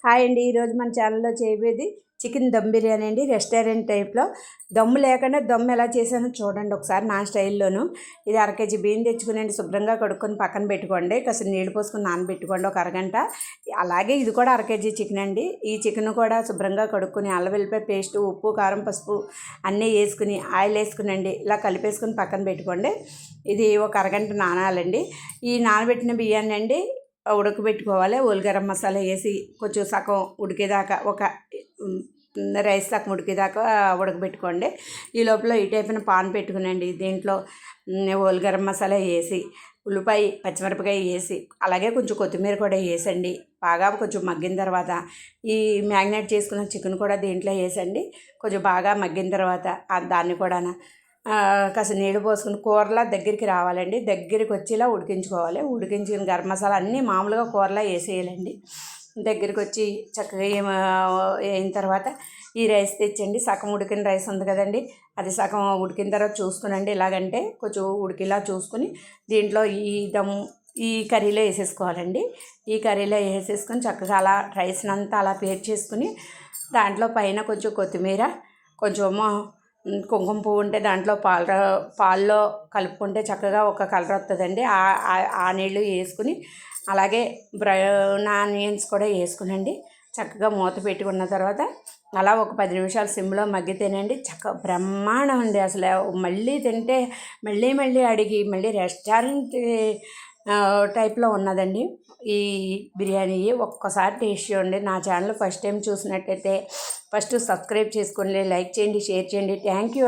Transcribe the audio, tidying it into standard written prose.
Hi అండి. ఈరోజు మన ఛానల్లో చేయబోయేది చికెన్ దమ్ బిర్యానీ అండి. రెస్టారెంట్ టైప్లో దమ్ము లేకుండా దమ్ ఎలా చేశానో చూడండి ఒకసారి నా స్టైల్లోను. ఇది 1 కేజీ బియ్యం తెచ్చుకునండి, శుభ్రంగా కడుక్కొని పక్కన పెట్టుకోండి. కాస్త నీళ్ళు పోసుకొని నానబెట్టుకోండి ఒక అరగంట. అలాగే ఇది కూడా 1 కేజీ చికెన్ అండి. ఈ చికెన్ కూడా శుభ్రంగా కడుక్కొని అల్లం వెల్లిపాయ పేస్టు, ఉప్పు కారం పసుపు అన్నీ వేసుకుని ఆయిల్ వేసుకునండి ఇలా కలిపేసుకుని పక్కన పెట్టుకోండి. ఇది ఒక అరగంట నానాలండి. ఈ నానబెట్టిన బియ్యాన్ని అండి ఉడకబెట్టుకోవాలి. గరం మసాలా వేసి కొంచెం సగం ఉడికేదాకా ఒక రైస్ సగం ఉడికేదాకా ఉడకబెట్టుకోండి. ఈ లోపల ఈ టైపున పాన్ పెట్టుకునండి. దీంట్లో గరం మసాలా వేసి ఉల్లిపాయ పచ్చిమిరపకాయ వేసి అలాగే కొంచెం కొత్తిమీర కూడా వేసండి. బాగా కొంచెం మగ్గిన తర్వాత ఈ మ్యాగ్నేట్ చేసుకున్న చికెన్ కూడా దీంట్లో వేసండి. కొంచెం బాగా మగ్గిన తర్వాత దాన్ని కూడా కాస్త నీళ్ళు పోసుకుని కూరలా దగ్గరికి రావాలండి. దగ్గరికి వచ్చేలా ఉడికించుకోవాలి. ఉడికించిన గరం మసాలా అన్నీ మామూలుగా కూరలా వేసేయాలండి. దగ్గరికి వచ్చి చక్కగా అయిన తర్వాత ఈ రైస్ తెచ్చండి. సగం ఉడికిన రైస్ ఉంది కదండి, అది సగం ఉడికిన తర్వాత చూసుకునండి. ఇలాగంటే కొంచెం ఉడికిలా చూసుకుని దీంట్లో ఈ కర్రీలో వేసేసుకోవాలండి. ఈ కర్రీలో వేసేసుకొని చక్కగా అలా రైస్ని అంతా అలా పేర్చేసుకుని దాంట్లో పైన కొంచెం కొత్తిమీర, కొంచెం కుంకుమ పువ్వు ఉంటే దాంట్లో పాల్లో కలుపుకుంటే చక్కగా ఒక కలర్ వస్తుందండి. ఆ నీళ్ళు వేసుకుని అలాగే బ్రౌన్ ఆనియన్స్ కూడా వేసుకునండి. చక్కగా మూత పెట్టుకున్న తర్వాత అలా ఒక 10 నిమిషాలు సిమ్లో మగ్గితేనండి బ్రహ్మాండం అండి. అసలు మళ్ళీ తింటే మళ్ళీ అడిగి మళ్ళీ రెస్టారెంట్ టైప్లో ఉన్నదండి ఈ బిర్యానీ. ఒక్కసారి టేస్ట్ చేయండి. నా ఛానల్ ఫస్ట్ టైం చూసినట్టయితే ఫస్ట్ సబ్స్క్రైబ్ చేసుకోండి, లైక్ చేయండి, షేర్ చేయండి. Thank you.